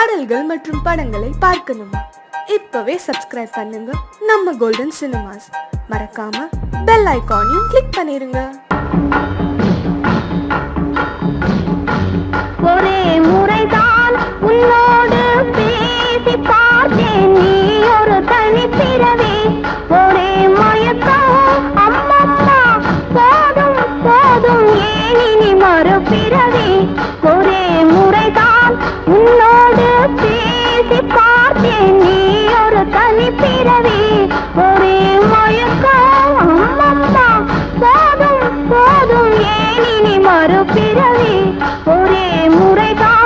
பாடல்கள் மற்றும் படங்களை பார்க்கணுமா? இப்பவே சப்ஸ்கிரைப் பண்ணுங்க நம்ம கோல்டன் சினிமாஸ். மறக்காம பெல் ஐகானையும் கிளிக் பண்ணிருங்க. ஒரே முறைதான் உன்னோடு பேசி பார்த்தேன், நீ ஒரு தனி பிறவி, ஒரே மயக்கம் அம்மம்மா, போதும் போதும் ஏன் இனி மறுபிறவி. ஒரே முறைதான் உன்னோடு பேசி பார்த்தேன், நீ ஒரு தனி பிறவி, ஒரே மயக்கம் அம்மம்மா, போதும் போதும் ஏன் இனி மறுபிறவி. ஒரே முறைதான்.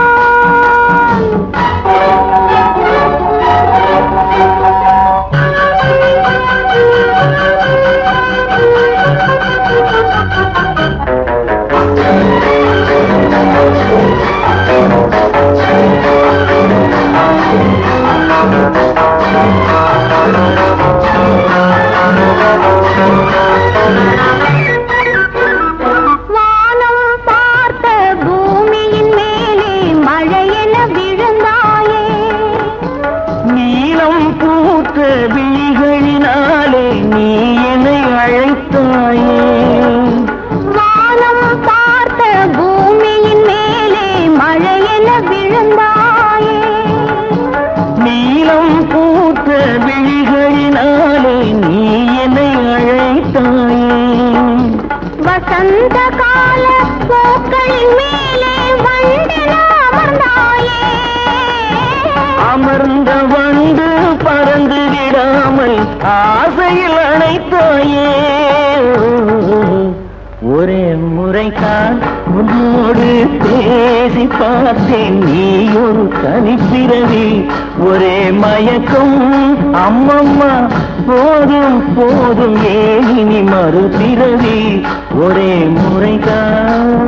வசந்த கால பூக்களின் மேலே வண்டென அமர்ந்தாயே, அமர்ந்த வண்டு பறந்து விடாமல் ஆசையில் அணைத்தாயே. ஒரே முறைதான் உன்னோடு பேசி பார்த்தேன், நீ ஒரு தனிப்பிறவி, ஒரே மயக்கம் அம்மம்மா, போதும் போதும் ஏன் இனி மறுபிறவி. ஒரே முறைதான்.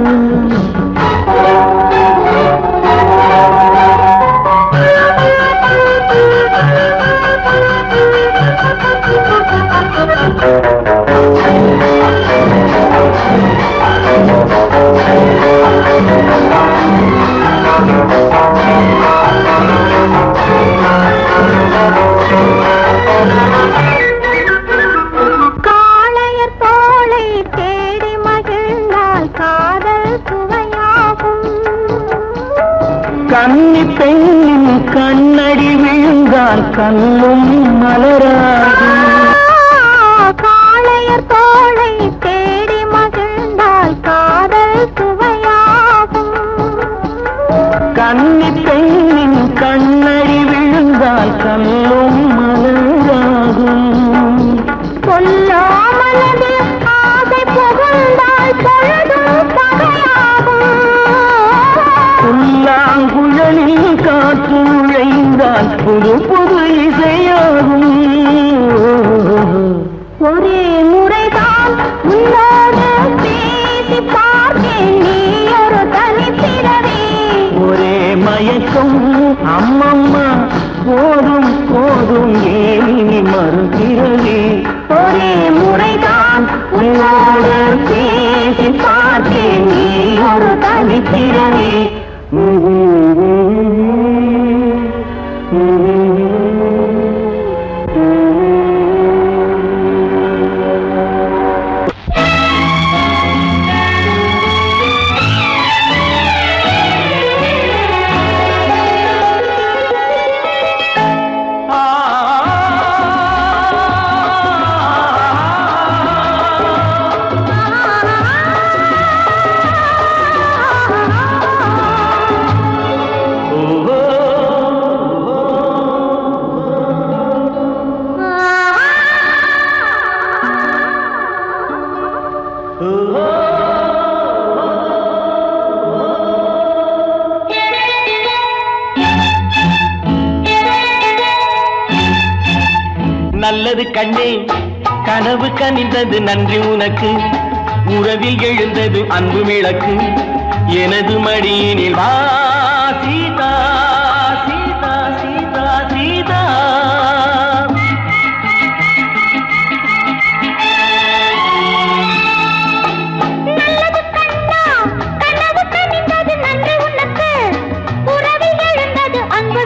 காளையர் தோளை தேடி மகிழ்ந்தால் காதல் சுவையாகும், கன்னி பெண்ணின் கண்ணடி விழுந்தால் கண்ணும் மலராகும். காளையர் தோளை தேடி மகிழ்ந்தால் காதல் சுவையாகும், கன்னி பெண்ணின் கண்ணடி விழுந்தால் கண்ணும் மலராகும். கொல்லாமலது ஆசை புகுந்தால் பொழுதும் பகையாகும், புல்லாங்குழலில் காற்று நுழைந்தால் புது புது இசையாகும். ஒரே முறைதான் உன்னோடு பேசி பார்த்தேன், நீ ஒரு தனி பிறவி, ஒரே மயக்கம் அம்மம்மா, போதும் போதும் ஏன் இனி மறுபிறவி. ஒரே முறைதான் உன்னோடு பேசி பார்த்தேன், நீ ஒரு தனி பிறவி. நல்லது கண்ணே, கனவு கனிந்தது நன்றி உனக்கு, உறவில் எழுந்தது அன்பு விளக்கு, எனது மடியினில் வா சீதா சீதா சீதா சீதா. நல்லது கண்ணா, கனவு கனிந்தது நன்றி உனக்கு, உறவில் எழுந்தது அன்பு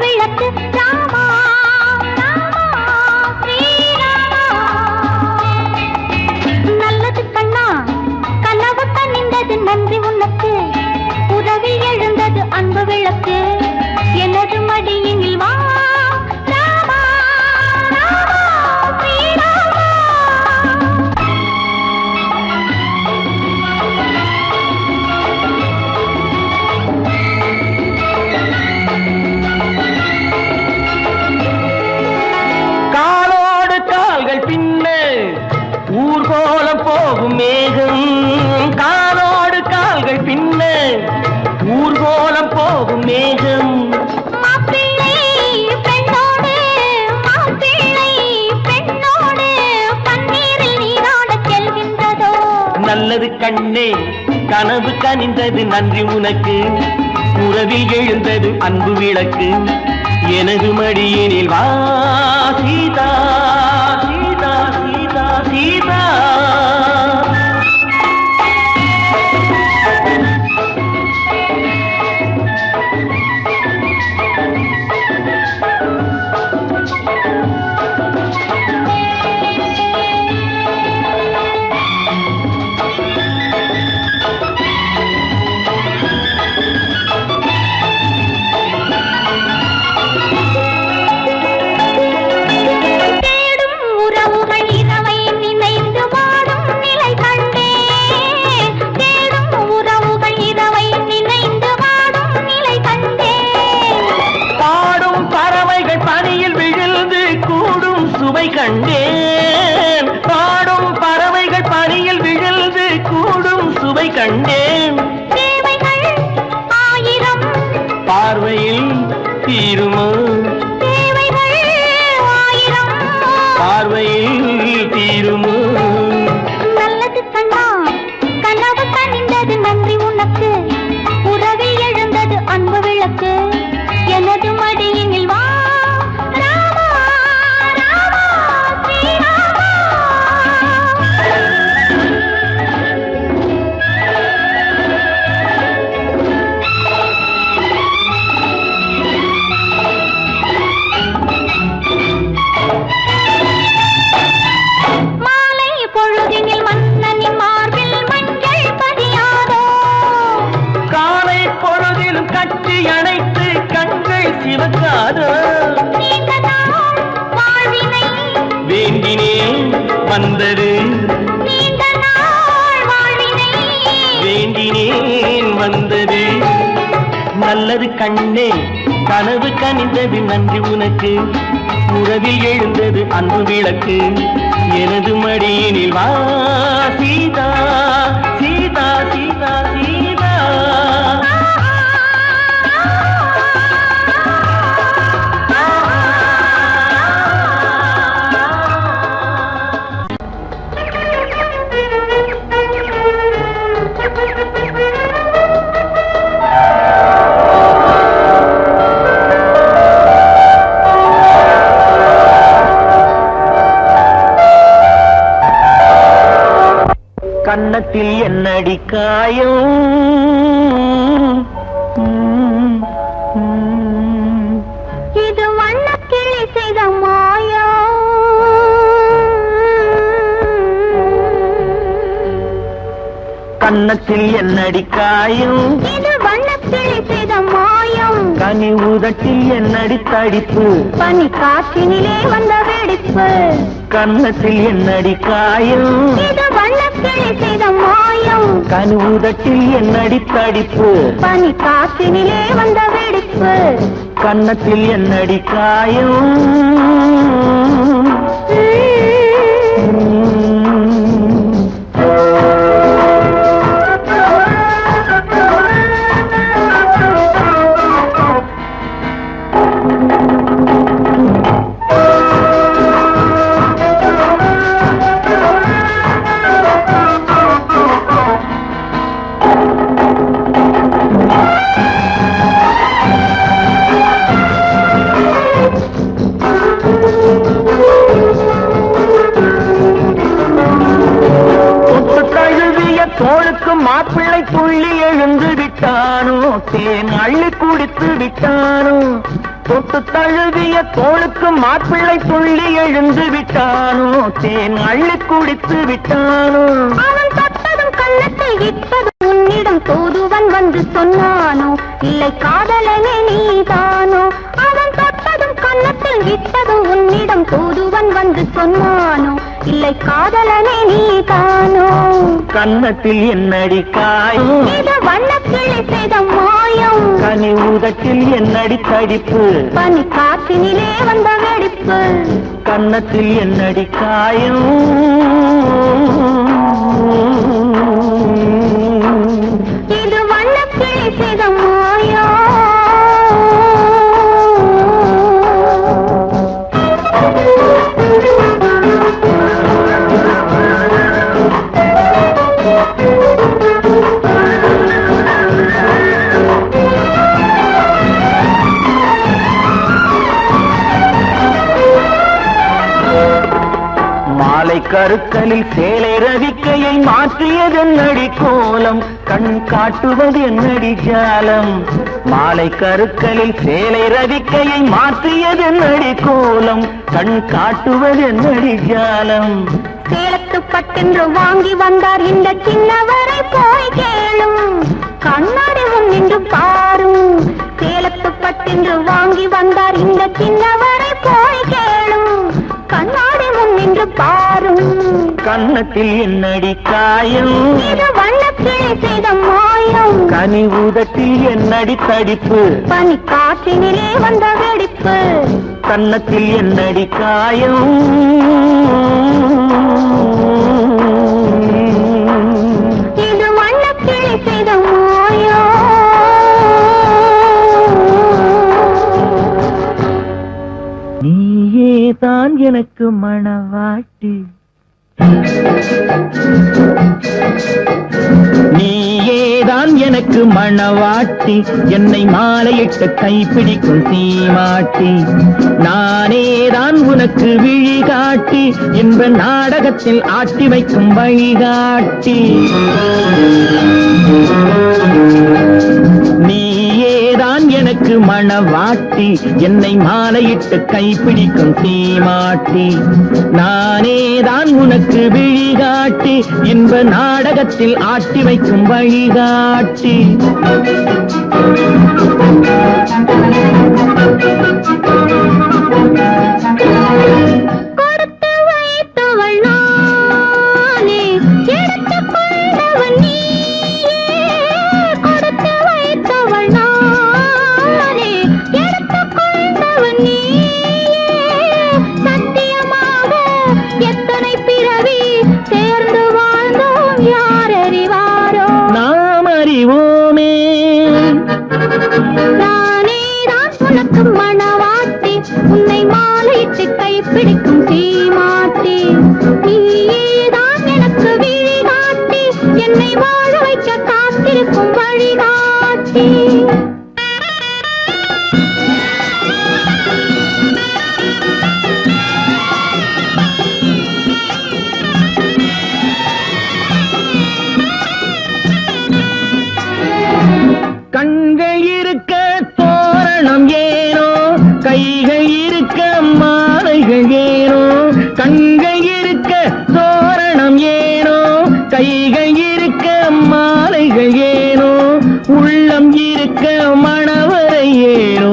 கண்ணே கனவு கனிந்தது நன்றி உனக்கு உறவில் எழுந்தது அன்பு விளக்கு எனது மடியினில் வா சீதா சீதா சீதா சீதா கண்டேன் பாடும் பறவைகள் பனியில் விழுந்து கூடும் சுவை கண்டேன் தேவைகள் ஆயிரம் பார்வையில் தீருமோ தேவைகள் ஆயிரம் பார்வையில் தீருமோ நல்லது கண்ணா கனவு கனிந்தது நன்றி உனக்கு உறவில் எழுந்தது அன்பு விளக்கு எனது மடியினில் வா சிவக்காதோ வேண்டினேன் வந்தது வேண்டினேன் வந்தது நல்லது கண்ணே கனவு கனிந்தது நன்றி உனக்கு உறவில் எழுந்தது அன்பு விளக்கு எனது மடியினில் வா சீதா சீதா சீதா சீதா கன்னத்தில் என்னடி காயம் இது வண்ணக்கிளி செய்த மாயம் கன்னத்தில் என்னடி காயம் இது வண்ணக்கிளி செய்த மாயம் கனி உதட்டில் என்னடி தடிப்பு பனி காற்றினிலே வந்த வெடிப்பு கன்னத்தில் என்னடி காயம் இது வண்ணக்கிளி செய்த மாயம் கனி உதட்டில் என்னடி தடிப்பு பனி காற்றினிலே வந்த வெடிப்பு கன்னத்தில் என்னடி காயம் தோளுக்கு மாப்பிள்ளை துள்ளி எழுந்து விட்டானோ தேன் அள்ளி குடித்து விட்டானோ தொட்டு தழுவிய தோளுக்கு மாப்பிள்ளை துள்ளி எழுந்து விட்டானோ தேன் அள்ளி குடித்து விட்டானோ அவன் தொட்டதும் கண்ணத்தில் இட்டதும் உன்னிடம் தூதுவன் வந்து சொன்னானோ இல்லை காதலனே நீதானோ அவன் தொட்டதும் கண்ணத்தில் இட்டதும் உன்னிடம் தூதுவன் வந்து சொன்னானோ இல்லை காதலனே நீதானோ கன்னத்தில் என்னடி காயம் இது வண்ணக்கிளி செய்த மாயம் கனி உதட்டில் என்னடி தடிப்பு பனி காற்றினிலே வந்த வெடிப்பு கன்னத்தில் என்னடி காயம் இது வண்ணக்கிளி செய்த மாயம் கருக்கலில் சேலை ரவிக்கையை மாற்றியதென்னடி கோலம், கண் காட்டுவதென்னடி ஜாலம். மாலை கருக்கலில் சேலை ரவிக்கையை மாற்றியதென்னடி கோலம், கண் காட்டுவதென்னடி ஜாலம். சேலத்து பட்டென்று வாங்கி வந்தார் இந்த சின்னவரை போய் கேளும், கண்ணாடி முன் நின்று பாரும். சேலத்து பட்டென்று வாங்கி வந்தார் இந்த சின்னவரை போய் கேளும், கண்ணாடி முன் நின்று பாரும். கன்னத்தில் என்னடி காயம், இது வண்ணக்கிளி செய்த மாயம். கனி ஊதத்தில் என்னடி தடிப்பு, பனி காற்றினிலே வந்த வெடிப்பு. கன்னத்தில் என்னடி காயம், இது வண்ணக்கிளி செய்த மாயம். நீயே தான் எனக்கு மணவாட்டி, நீயேதான் எனக்கு மணவாட்டி, என்னை மாலையிட்டு கைப்பிடிக்கும் சீமாட்டி. நானேதான் உனக்கு விழிகாட்டி, என்ப நாடகத்தில் ஆட்டி வைக்கும் வழிகாட்டி. நீயேதான் எனக்கு மணவாட்டி, என்னை மாலையிட்டு கைப்பிடிக்கும் சீமாட்டி. நானேதான் உனக்கு விழிகாட்டி, இன்ப நாடகத்தில் ஆட்டி வைக்கும் வழிகாட்டி. கொடுத்து வைத்தவள் நானே, எடுத்துக் கொண்டவன் நீயே. கொடுத்து வைத்தவள் நானே, எடுத்துக் கொண்டவன் நீயே. சத்தியமாக எத்தனை பிறவி சேர்ந்து வாழ்ந்தோம், யார் அறிவாரோ. நாம் அறிவோமே. நானேதான் உனக்கு மணவாட்டி, உன்னை மாலையிட்டு கைப்பிடிக்கும் சீமாட்டி. நீயேதான் எனக்கு விழிகாட்டி, என்னை வாழ வைக்க காத்திருக்கும் வழிகாட்டி. கண்கள் இருக்க தோரணம் ஏனோ, கைகள் இருக்க மாலைகள் ஏனோ. கண்கள் இருக்க தோரணம் ஏனோ, கைகள் இருக்க மாலைகள் ஏனோ. உள்ளம் இருக்க மணவரை ஏனோ,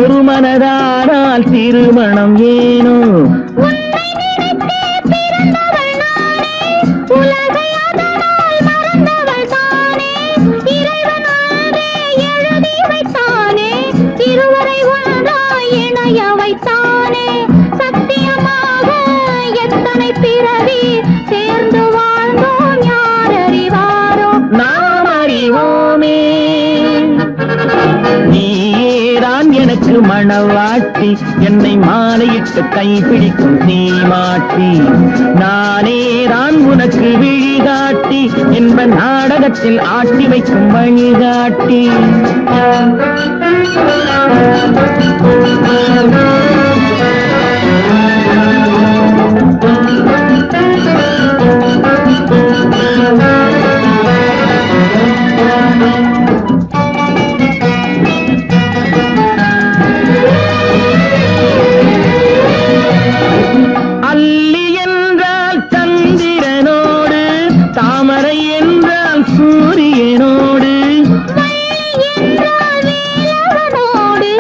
ஒரு மனதானால் திருமணம் ஏனோ. உன்னை நினைத்தே பிறந்தவள் நானே, உலகை அதனால் மறந்தவள் தானே. இறைவன் அன்றே எழுதி வைத்தானே, இருவரை ஒன்றாய் இணைய வைத்தானே. சத்தியமாக எத்தனை பிறவி சேர்ந்து வாழ்ந்தோம், யார் அறிவாரோ. நாம் அறிவோமே. நீயேதான் எனக்கு மணவாட்டி, என்னை மாலையிட்டு கைப்பிடிக்கும் சீமாட்டி. நானேதான் உனக்கு விழிகாட்டி, என்ப நாடகத்தில் ஆட்டி வைக்கும் வழிகாட்டி. அல்லி என்றால் சந்திரனோடு, தாமரை என்றால் சூரியனோடு. என்றால் வேலவனோடு,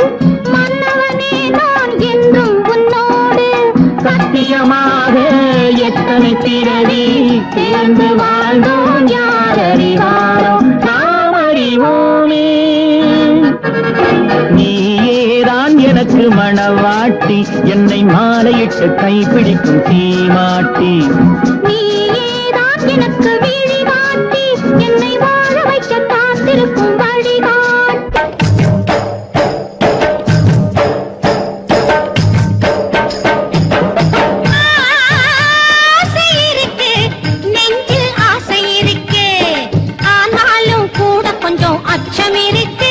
மன்னவனே நான் என்றும் உன்னோடு. சத்தியமாக எத்தனை பிறவி சேர்ந்து வாழ்ந்தோம், யார் அறிவாரோ. நாம் அறிவோமே. நீயேதான் எனக்கு மணவாட்டி, என்னை மாலையிட்டு கைப்பிடிக்கும் சீமாட்டி. நீயேதான் எனக்கு விழிகாட்டி, என்னை வாழ வைக்க காத்திருக்கும் வழிகாட்டி. ஆசை இருக்கு, நெஞ்சில் ஆசை இருக்கு, ஆனாலும் கூட கொஞ்சம் அச்சம் இருக்கு.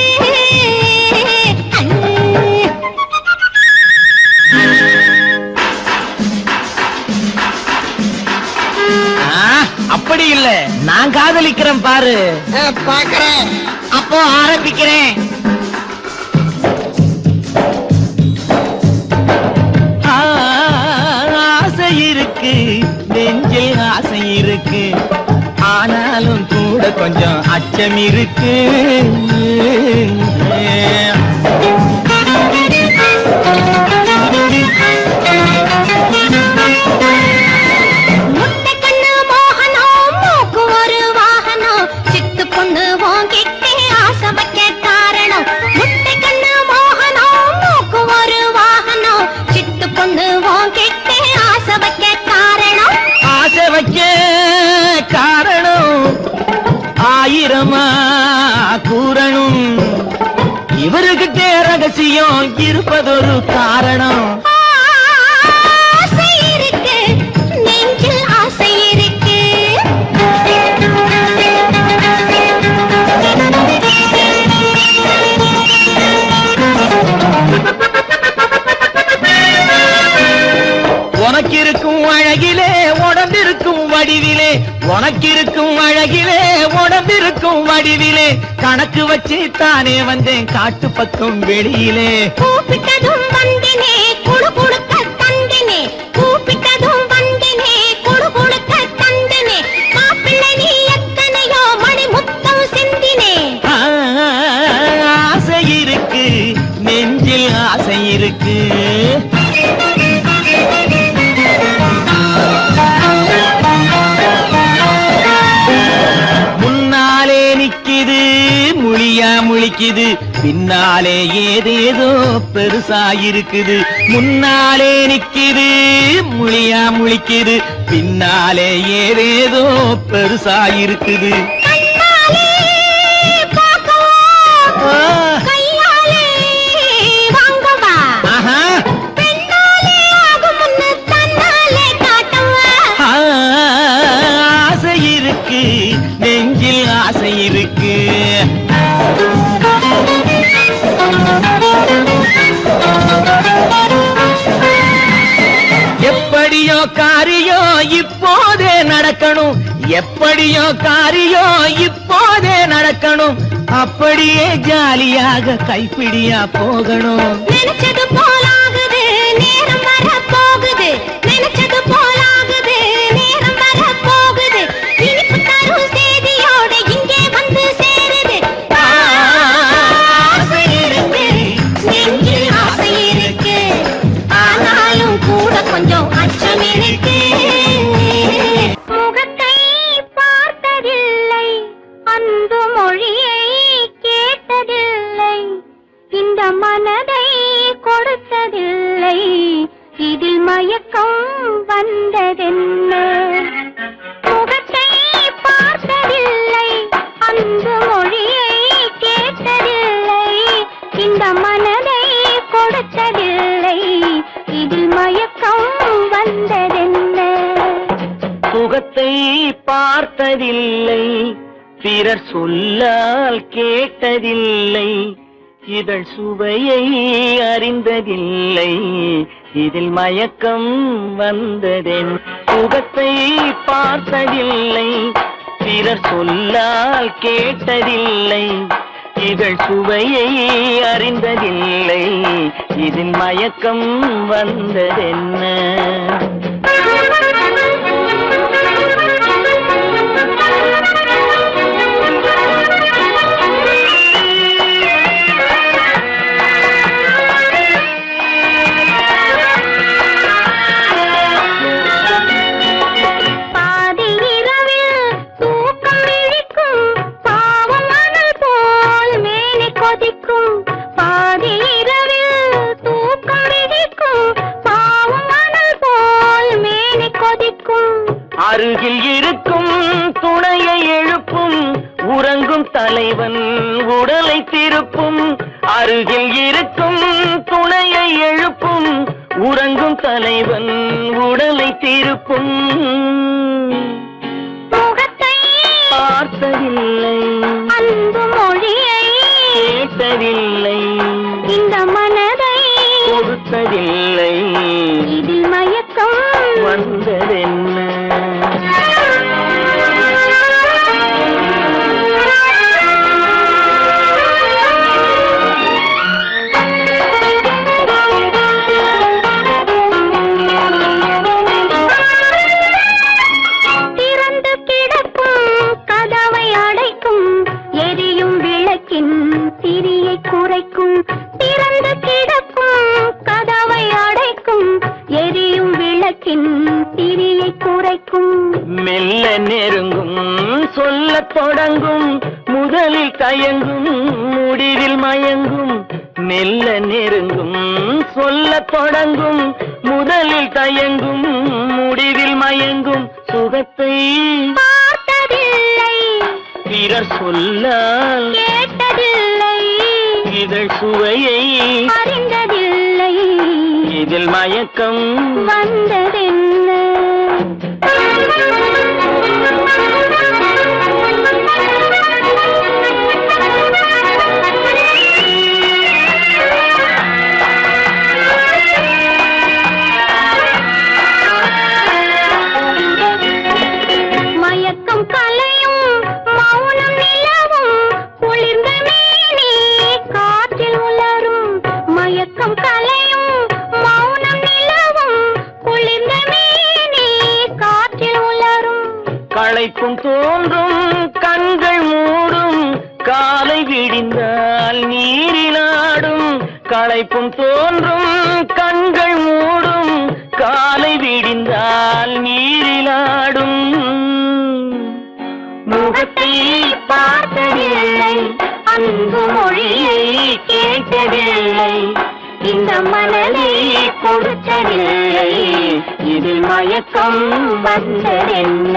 நான் காதலிக்கிறேன் பாரு. பாக்குறேன். அப்போ ஆரம்பிக்கிறேன். ஆசை இருக்கு, நெஞ்சில் ஆசை இருக்கு, ஆனாலும் கூட கொஞ்சம் அச்சம் இருக்கு. ஆயிரமா கூறணும், இவருகிட்ட ரகசியம் இருப்பதொரு காரணம். ஆசை இருக்கு, நெஞ்சில் ஆசை இருக்கு. உனக்கிருக்கும் அழகிலே உடம்பிருக்கும் வடிவிலே, உனக்கிருக்கும் அழகிலே உடம்பிருக்கும் வடிவிலே, கணக்கு வச்சு தானே வந்தேன் காட்டு பக்கம் வெளியிலே. கூப்பிட்டதும் வந்தினே குடு குடுக்க தந்தினே, கூப்பிட்டதும் வந்தினே குடு குடுக்க தந்தினே, மாப்பிள்ளை நீ எத்தனையோ மணி முத்தம் சிந்தினே. ஆசை இருக்கு, நெஞ்சில் ஆசை இருக்கு. முழிக்குது, பின்னாலே ஏதேதோ பெருசாயிருக்குது. முன்னாலே நிக்குது, முழியா முழிக்குது, பின்னாலே ஏதேதோ பெருசாயிருக்குது. ஆசை இருக்கு, நெஞ்சில் ஆசை இருக்கு. எப்படியோ காரியோ இப்போதே நடக்கணும், எப்படியோ காரியோ இப்போதே நடக்கணும், அப்படியே ஜாலியாக கைப்பிடியா போகணும். நினைச்சது போலாகுது, நேரம் வர போகுது, நினைச்சது போலாகுது, நேரம் வர போகுது, இனிப்பு தரும் செய்தியோட இங்கே வந்து சேருது. ஆசை இருக்கு, நெஞ்சில் ஆசை இருக்கு, ஆனாலும் கூட கொஞ்சம் அச்சம் இருக்கு. முகத்தை பார்த்ததில்லை, அன்பு மொழியை கேட்டதில்லை, இந்த மனதை கொடுத்ததில்லை, இதில் மயக்கம் வந்ததென்ன? முகத்தை பார்த்ததில்லை, அன்பு மொழியை கேட்டதில்லை, இந்த மனதை கொடுத்ததில்லை, இதில் மயக்கம் வந்ததென்ன? முகத்தை பார்த்ததில்லை, பிறர் சொல்லால் கேட்டதில்லை, இதழ் சுவையை அறிந்ததில்லை, இதில் மயக்கம் வந்ததென். முகத்தை பார்த்ததில்லை, பிறர் சொல்லால் கேட்டதில்லை, இதழ் சுவையை அறிந்ததில்லை, இதில் மயக்கம் வந்ததென்ன? அருகில் இருக்கும் துணையை எழுப்பும் உறங்கும் தலைவன் உடலை திருப்பும். அருகில் இருக்கும் துணையை எழுப்பும் உறங்கும் தலைவன் உடலை திருப்பும். முகத்தை பார்த்ததில்லை, அன்பு மொழியை கேட்டதில்லை, இந்த மனதை கொடுத்ததில்லை, இதில் மயக்கம் வந்ததென்ன? தொடங்கும் முதலில் தயங்கும் முடிவில் மயங்கும் சுகத்தை பார்த்ததில்லை பிறர் சொல்லால் கேட்டதில்லை இதழ் சுவையை அறிந்ததில்லை இதில் மயக்கம் வந்ததென்ன மயக்கம் கலையும் மௌனம் நிலவும் குளிர்ந்த மேனி காற்றில் உலரும் மயக்கம் கலையும் மௌனம் நிலவும் குளிர்ந்த மேனி காற்றில் உலரும் களைப்பும் தோன்றும் கண்கள் மூடும் காலை விடிந்தால் நீரிலாடும் களைப்பும் தோன்றும் கண்கள் மூடும் காலை விடிந்தால் நீரிலாடும் முகத்தை பார்த்ததில்லை அன்பு மொழியை கேட்டதில்லை இந்த மனதை கொடுத்ததில்லை இதில் மயக்கம் வந்ததென்ன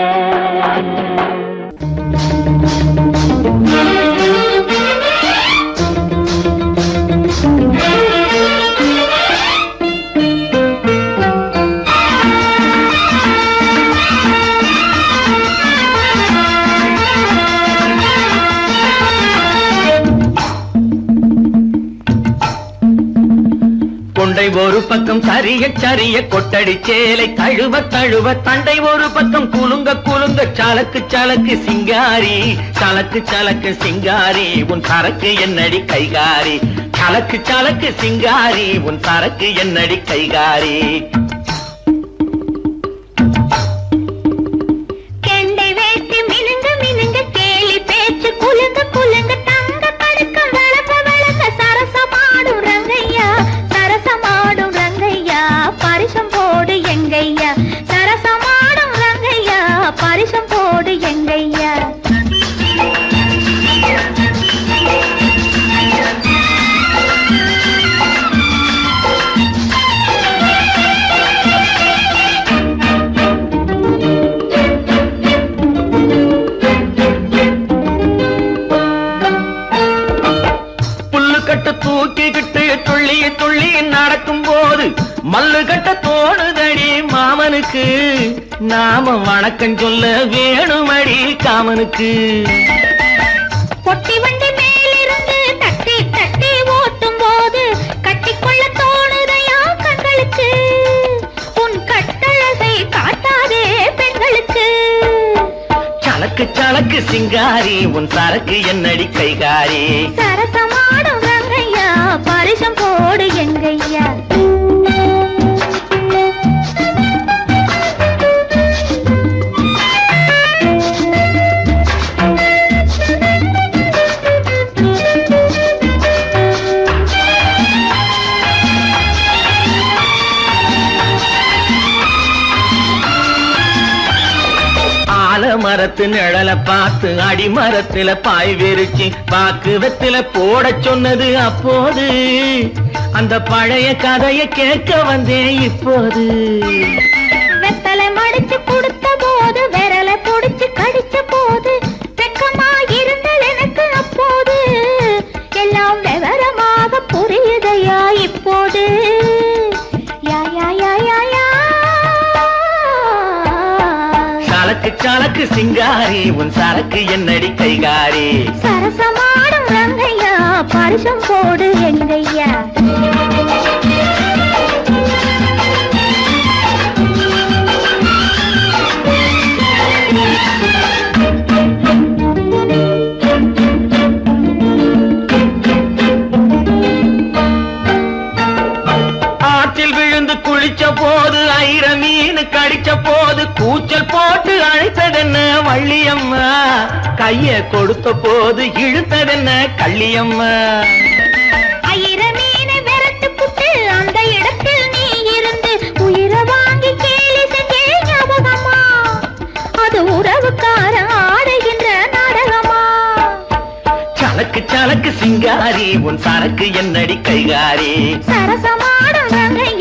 கொண்டை ஒரு பக்கம் சரிய சரிய கொட்டடி சேலை தழுவ தழுவ தண்டை ஒரு பக்கம் குலுங்க குலுங்க சலக்கு சலக்கு சிங்காரி சலக்கு சலக்கு சிங்காரி உன் சரக்கு என்னடி கைகாரி சலக்கு சலக்கு சிங்காரி உன் சரக்கு என்னடி கைகாரி கெண்டை வேட்டி மினுங்க மினுங்க கேலி பேச்சு குலுங்க குலுங்க தங்க படுக்கம் வளர்க்க வளர்க்க சரசமாடும் ரங்கையா சரசமாடும் ரங்கையா பரிசம் போடு எங்கையா சரசமாடும் ரங்கையா பரிசம் போடு எங்கையா புல்லுக்கட்ட தூக்கிக்கிட்டு துள்ளி துள்ளி நடக்கும் போது மல்லு கட்ட தோணுதடி மாமனுக்கு நாம வணக்கம் சொல்ல வேணுமடி காமனுக்கு பொட்டி வண்டி மேலிருந்து தட்டி தட்டி ஓட்டும் போது கட்டிக்கொள்ள தோணுதையா கண்களுக்கு உன் கட்டழகை காட்டாதே பெண்களுக்கு சலக்கு சலக்கு சிங்காரி உன் சரக்கு என்னடி கைகாரி சரசமாடும் ரங்கையா பரிசம் போடு எங்கையா மரத்து நிழல பார்த்து அடிமரத்துல பாய் விரிச்சு பாக்கு வெத்தில போட சொன்னது அப்போது அந்த பழைய கதையை கேட்க வந்தேன் இப்போது வெத்தலை மடிச்சு கொடுத்த போது விரலை பொடிச்சு கடிச்ச போது வெக்கமா இருந்தது எனக்கு அப்போது எல்லாம் விவரமாக புரியுதையா இப்போது யா யா யா யா யா சலக்கு சலக்கு சிங்காரி உன் சரக்கு என்னடி கைகாரி சரசமாடும் ரங்கையா பரிசம் போடு எங்கையா ஆற்றில் விழுந்து குளிச்ச போது ஐர மீன் கடிச்ச போது கூச்சல் போட்டு அழைத்ததென்ன வள்ளியம்மா கைய கொடுத்த போது இழுத்ததென்ன கள்ளியம்மா ஐர மீனை விரட்டு புட்டு அந்த இடத்தில் நீ இருந்து உயிரை வாங்கி கேலி செஞ்சே ஞாபகமா அது உறவுக்கார ஆடுகின்ற நாடகமா சலக்கு சலக்கு சிங்காரி உன் சரக்கு என்னடி கைகாரி சரசமாடும் ரங்கையா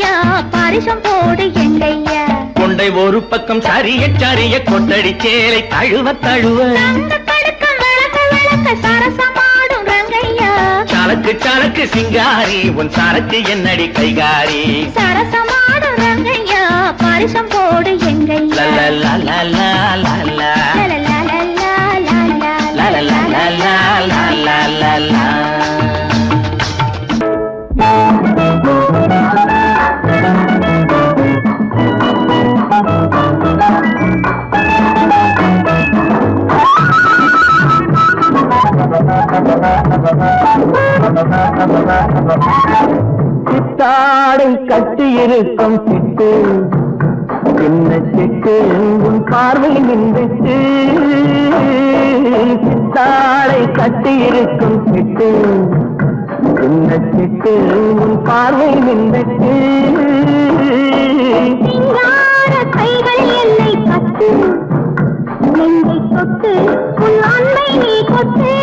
பரிசம் போடு எங்கையா. கொண்டை ஒரு பக்கம் சரிய சரிய கொட்டடி சேலை தழுவ தழுவ தங்க கடுக்கம் விளக்க விளக்க சரசமாடும் ரங்கையா. சலக்கு சலக்கு சிங்காரி உன் சரக்கு என்னடி கைகாரி. சரசமாடும் ரங்கையா பரிசம் போடு எங்கையா. லலலலலலலலா. லலலலலலலலா. சித்தாடை கட்டி இருக்கும் சிட்டு சின்ன சிட்டு உன் பார்வை நின்றுட்டு. சித்தாடை கட்டி இருக்கும் சிட்டு சின்ன சிட்டு உன் பார்வை நின்றுட்டு. சிங்கார கைகள் என்னை கட்டு நெஞ்சை தொட்டு உன் அன்பை நீ கொட்டு.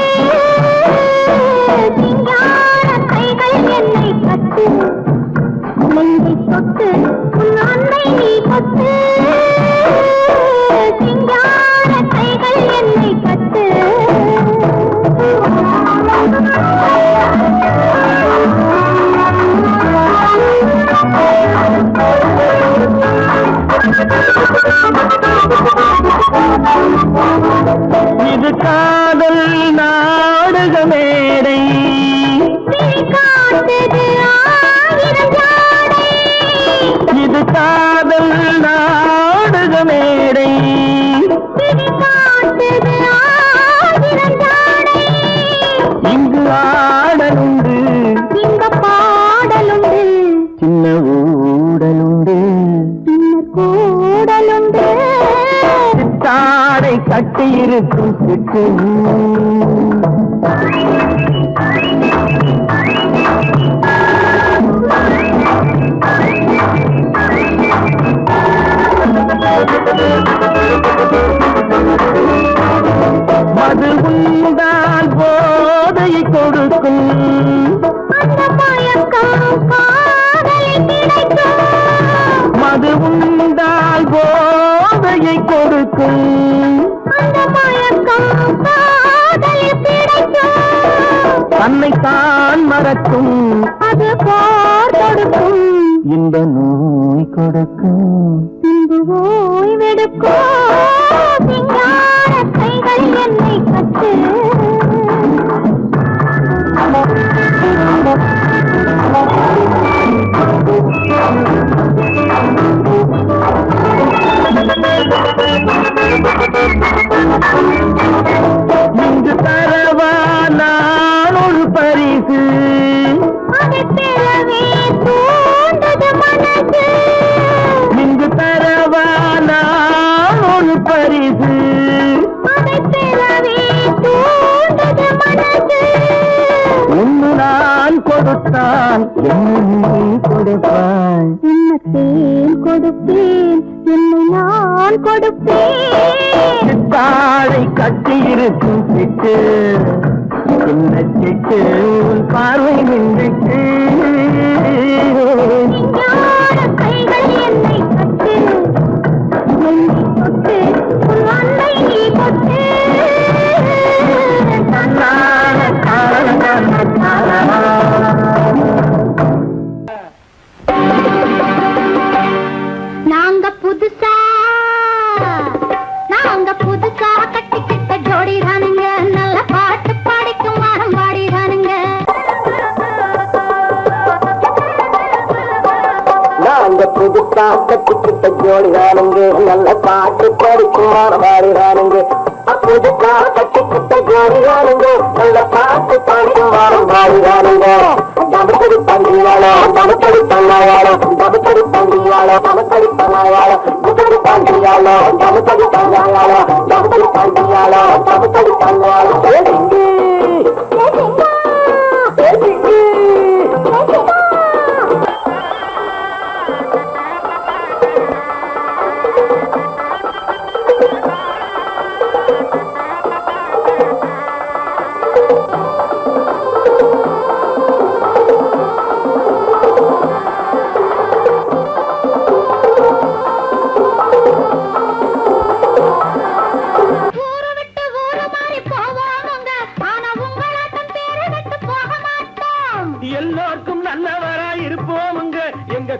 சிங்கார கைகள் என்னை கட்டு நெஞ்சை தொட்டு உன் அன்பை நீ கொட்டு. சிங்கார கைகள் என்னை கட்டு. இது காதல் நாடக மேடை. இது காதல் நாடக மேடை. இங்கு ஆடலுண்டு இந்த பாடலுண்டு சின்ன ஊடலுண்டு கூடலுண்டு. சித்தாடை கட்டி இருக்கும் சிட்டு மது உண்டால் போதையை கொடுக்கும். அந்த மயக்கம் காதலில் கிடைக்கும். மது உண்டால் போதையை கொடுக்கும். அந்த மயக்கம் காதலில் கிடைக்கும். தன்னைத்தான் மறக்கும் அது போர் கொடுக்கும். இந்த நோய் கொடுக்கும். இன்று ஓய்வெடுக்கும். சிங்கார கைகள் என்னை கட்டு. இங்கு தரவா நான் ஒரு பரிசு. அதை பெறவே தூண்டது மனசு. இங்கு தரவா நான் ஒரு பரிசு. அதை பெறவே தூண்டது மனசு. ஒன்று நான் கொடுத்தான் என்ன நீ கொடுப்பாய். என்னத்தேன் கொடுப்பேன் என்னை நான் கொடுப்பேன். சித்தாடை கட்டி இருக்கும் சிட்டு சின்ன சிட்டு உன் பார்வை நின்றுட்டு. சிங்கார கைகள் என்னை கட்டு நெஞ்சை தொட்டு உன் அன்பை நீ கொட்டு. நாங்க புதுசா கட்டிக்கிட்ட ஜோடிதானுங்க. நல்ல பாட்டு பாடிக்கும் வாரம் பாடிதானுங்க. நாங்க புதுசா கட்டிக்கிட்ட ஜோடிதானுங்க. நல்ல பாட்டு படிக்கும் பாடிதானுங்க. புதுசா கட்டிக்கிட்ட ஜோடிதானுங்க. நல்ல பாட்டு படிக்கும் பாடிதானுங்க. தமக்கடி பந்தியாளோ தமக்கடி பண்ணாயாளோ தமக்கடி பந்தியாளோ தமக்கடி பண்ணாயாளோ புத்தடி பந்தியாளோ தமக்கடி பண்ணாயாளோ தமக்கடி பந்தியாளோ தமக்கடி பண்ணாயாளோ.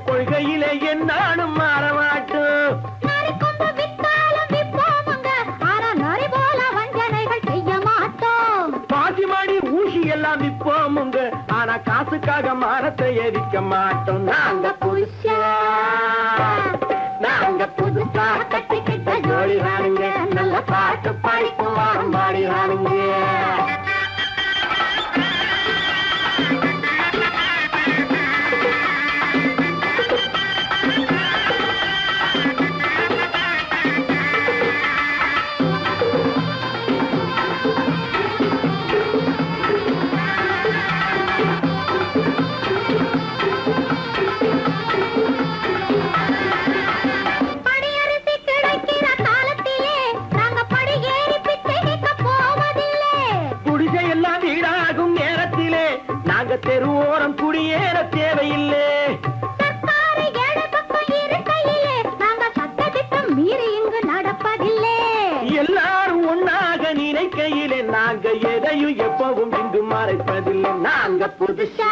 கொள்கையிலே என்னாலும் மாறமாட்டோம். நரிக்கொம்பு வித்தாலும் விற்போமுங்க, ஆனா நரி போல வஞ்சனைகள் செய்ய மாட்டோம். பாசிமாடி ஊசி எல்லாம் விற்போமுங்க, ஆனா காசுக்காக மானத்தை எரிக்க மாட்டோம். நாங்க புதுசா கட்டிக்கிட்ட ஜோடிதானுங்க, நல்ல பாட்டு படிக்கும் வாரம் பாடிதானுங்க. தெருவோரம் குடியேற தேவையில்லை. மீறி இங்கு நடப்பதில்லை. எல்லாரும் ஒன்னாக நினைக்கையிலே நாங்க எதையும் எப்பவும் இங்கு மறைப்பதில்லை. நாங்க புதுசா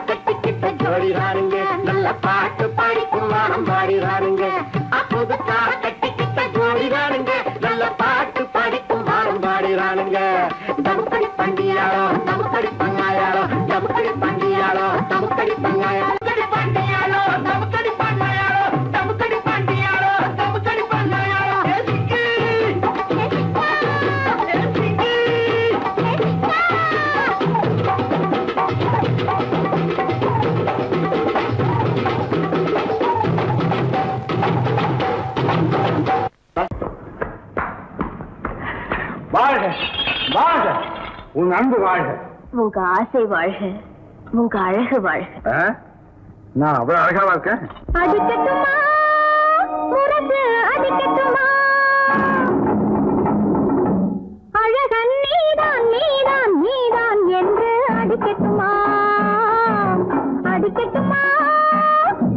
கட்டிக்கிட்ட ஜோடிதானுங்க, நல்ல பாட்டு படிக்கும் வாரம் பாடிதானுங்க. புதுசா கட்டிக்கிட்ட ஜோடிதானுங்க, நல்ல பாட்டு படிக்கும் வாரம் பாடிதானுங்க. தமுக்கடி பண்டியாளோ தமுக்கடி பங்காயாளோ, தமுக்கடி பண்டியாளோ தமுக்கடி பங்காயாளோ, பண்டியாளோ தமுக்கடி பங்காயாளோ, தமுக்கடி பண்டியாளோ தமுக்கடி பங்காயாளோ. வாழ்க வாழ்க, உன் அன்பு வாழ்க, உங்க ஆசை வாழ்க, உங்க அழகு வாழ்க. நான் அவ்வளவு அழகாவா இருக்கேன்? அடிக்கட்டுமா முரசு அடிக்கட்டுமா, அழகன் நீதான் நீதான் நீதான் என்று அடிக்கட்டுமா, அடிக்கட்டுமா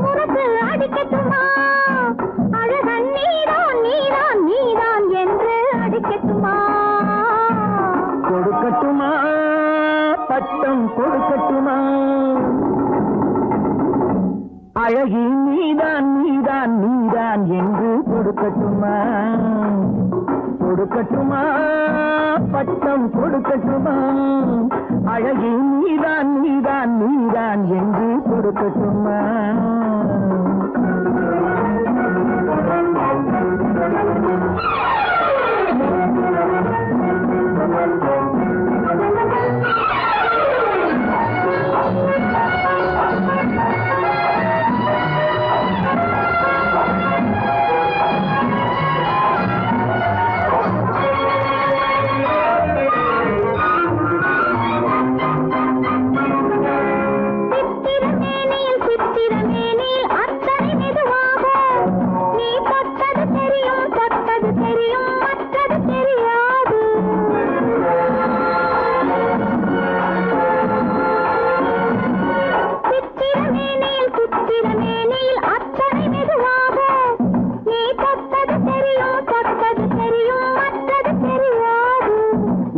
முரசு அடிக்கட்டுமா, அழகன் நீதான் நீதான் நீதான் என்று அடிக்கட்டுமா. கொடுக்கட்டுமா பட்டம் கொடுக்கட்டுமா, அழகி நீதான் நீதான் நீதான் என்று கொடுக்கட்டுமா, கொடுக்கட்டுமா பட்டம் கொடுக்கட்டுமா, அழகி நீதான் நீதான் நீதான் என்று கொடுக்கட்டுமா.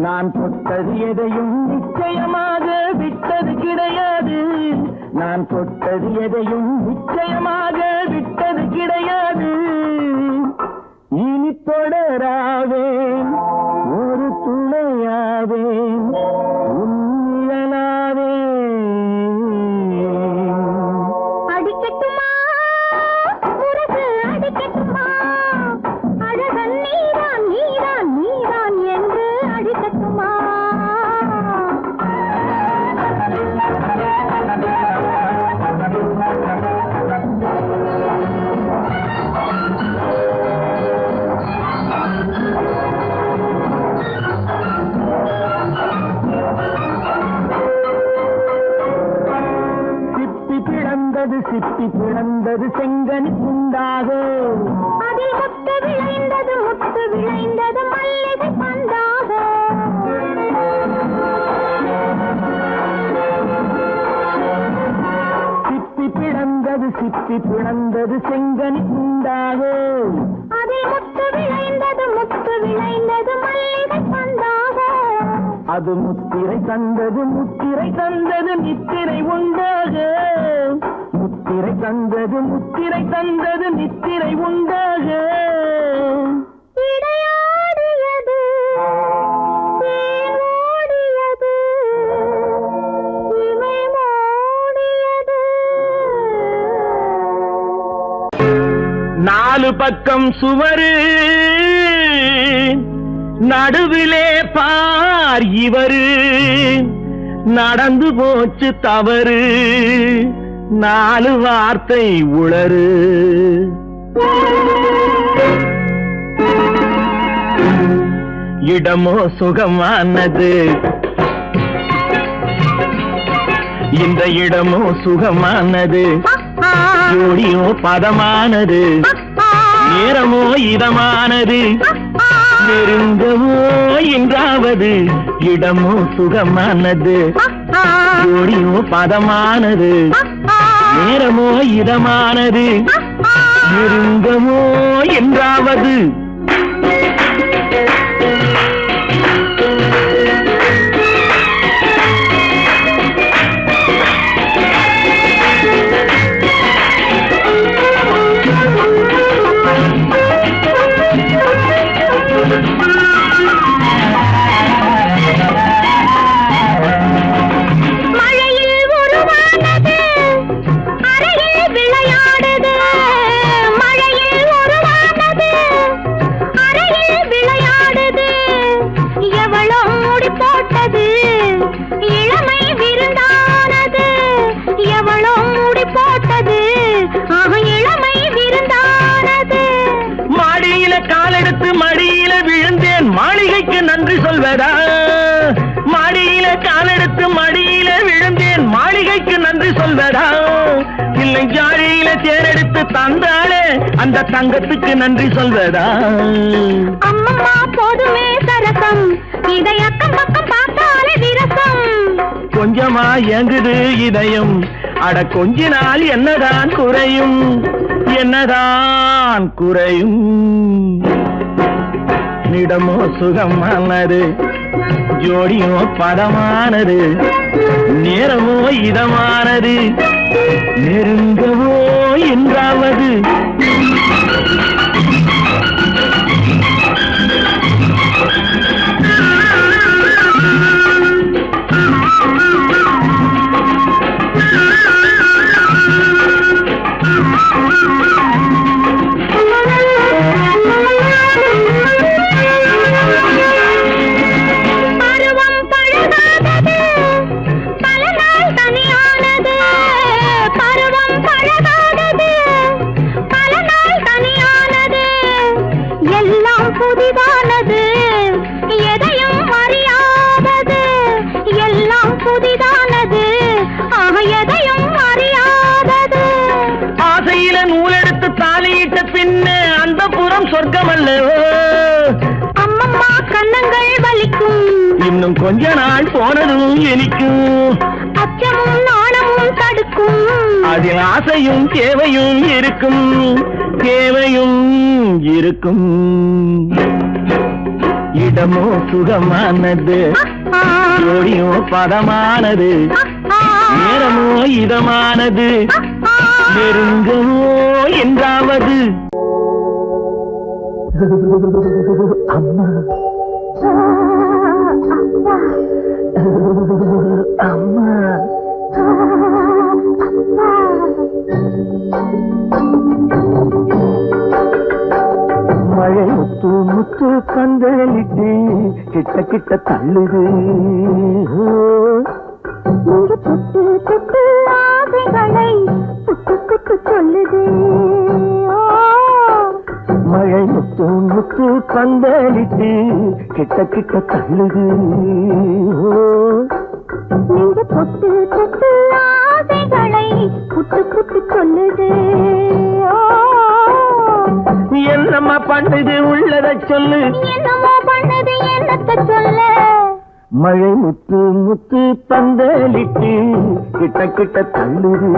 நான் தொட்டது எதையும் நிச்சயமாக விட்டது கிடையாது, நான் தொட்டது எதையும் நிச்சயமாக விட்டது கிடையாது. இனி தொடராவேன் ஒரு துணையாவேன் உன்னிழலாவேன். அடிக்கட்டுமா முரசு அடிக்கட்டுமா, அழகன் நீதான் நீதான் நீதான் என்று அடிக்கட்டுமா. சிப்பி பிளந்தது செங்கனி துண்டாக, அதில் முத்து விளைந்தது மல்லிகை பந்தாக. சிப்பி பிளந்தது செங்கனி துண்டாக, அதில் முத்து விளைந்தது மல்லிகை பந்தாக. அது முத்திரை தந்தது நித்திரை உண்டாக. முத்திரை தந்தது நித்திரை உண்டாக. இடையாடியது ஓடியது இமை மூடியது. நாலு பக்கம் சுவரு நடுவிலே பார் இவரு. நடந்து போச்சு தவறு நாலு வார்த்தை உளறு. இடமோ சுகமானது இந்த இடமோ சுகமானது. ஜோடியோ பதமானது நேரமோ இதமானது. நெருங்கவோ என்றாவது இடமோ சுகமானது. ஜோடியோ பதமானது நேரமோ இதமானது. நெருங்கவோ என்றாவது. மழையில் உருவானது அறையில் விளையாடுது. மழையில் உருவானது அறையில் விளையாடுது. எவளோ முடி போட்டது இளமை விருந்தானது. எவளோ முடி போட்டது இளமை விருந்தானது. மாடியில காலெடுத்து மடியில விழுந்தேன் மாளிகைக்கு நன்றி சொல்வதா. மாடியில காலெடுத்து மடியில விழுந்தேன் மாளிகைக்கு நன்றி சொல்வதா. இல்லை ஜாடியில தேரெடுத்து தந்தாலே அந்த தங்கத்துக்கு நன்றி சொல்வதா. அம்மம்மா போதுமே சரசம் இதை அக்கம் பக்கம் பார்த்தாலே விரசம். கொஞ்சமா இயங்குது இதயம் அட கொஞ்ச நாள் என்னதான் குறையும் என்னதான் குறையும். இடமோ சுகமானது ஜோடியோ பதமானது நேரமோ இதமானது. நெருங்கவோ என்றாவது. புதிதானது எதையும் அறியாதது. எல்லாம் புதிதானது எதையும் அறியாதது. ஆசையில நூலெடுத்து தாலியிட்ட பின்ன அந்த புறம் சொர்க்கம் அல்லவோ. அம்மம்மா கன்னங்கள் வலிக்கும் இன்னும் கொஞ்ச நாள் போனதும் எனக்கும். அச்சமும் நாணமும் தடுக்கும் அதில் ஆசையும் தேவையும் இருக்கும் தேவையும் இருக்கும். இடமோ சுகமானது ஜோடியோ பதமானது நேரமோ இதமானது. நெருங்கவோ என்றாவது. அம்மா அம்மா மழை முத்து முத்து கந்தளிட்டு கிட்ட கிட்ட தள்ளுது. தொட்டு தொட்டு ஆசைகளை புட்டு புட்டு சொல்லுது. மழை முத்து முத்து கந்தளிட்டு கிட்ட கிட்ட தள்ளுது. நீங்க தொட்டு தொட்டு ஆசைகளை புட்டு புட்டு சொல்லுது. என்னம்மா பண்ணுது உள்ளத சொல்லு. என்னமோ பண்ணது என்னத்த சொல்ல. மழை முத்து முத்து பந்தலிட்டு கிட்ட கிட்ட தள்ளுது.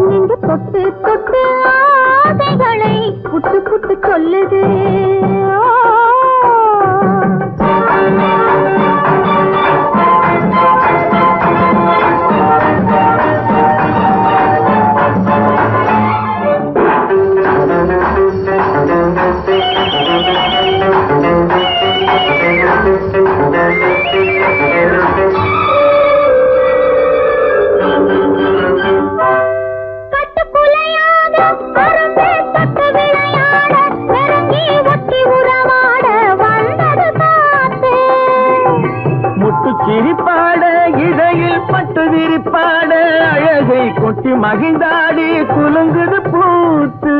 நீங்க தொட்டு தொட்டு ஆசைகளை புட்டு புட்டு சொல்லுது. சிரிப்பாட இடையில் பட்டு விரிப்பாட அழகை கொட்டி மகிழ்ந்தாடி குலுங்குது பூத்து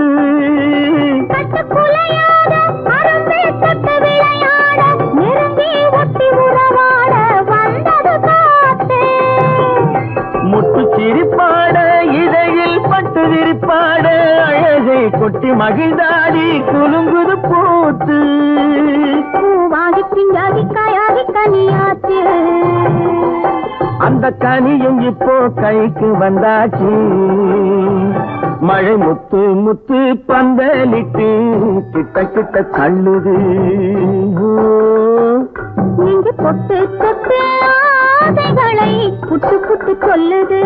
முட்டு சிரிப்பாட இடையில் பட்டு விரிப்பாட அழகை கொட்டி மகிழ்ந்தாடி குலுங்குது பூத்து பூவாகி பிஞ்சாகி காயாகி கனியாச்சு அந்த கனியும் இப்போ கைக்கு வந்தாச்சு மழை முத்து முத்து பந்தலிட்டு கிட்ட கிட்ட தள்ளுது நீங்க பொட்டு தொட்டு ஆசைகளை புட்டு புட்டு சொல்லுது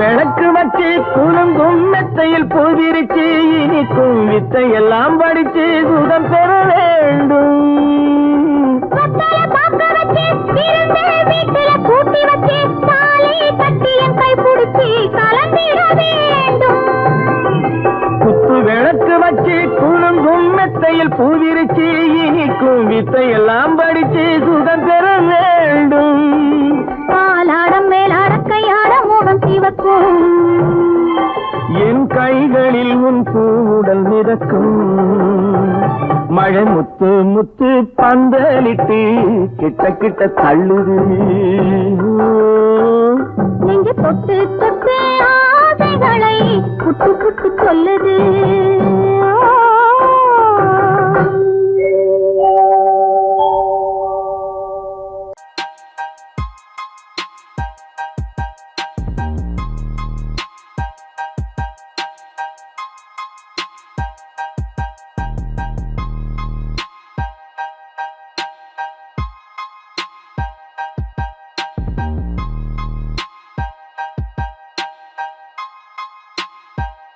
விளக்கு வச்சு குலுங்கும் மெத்தையில் பூவிரிச்சு இனிக்கும் வித்தை எல்லாம் படிச்சு சுகம் பெற வேண்டும் குத்து விளக்கு வச்சு குலுங்கும் மெத்தையில் பூவிரிச்சு இனிக்கும் வித்தை எல்லாம் படிச்சு சுகம் பெற வேண்டும் பாலாடம் மேலாட கையாட மோகம் சிவக்கும் என் கைகளில் உன் பூவுடல் மிதக்கும் மழை முத்து முத்து பந்தலிட்டு கிட்ட கிட்ட தள்ளுது நீங்க தொட்டு தொட்டு ஆசைகளை புட்டு புட்டு சொல்லுது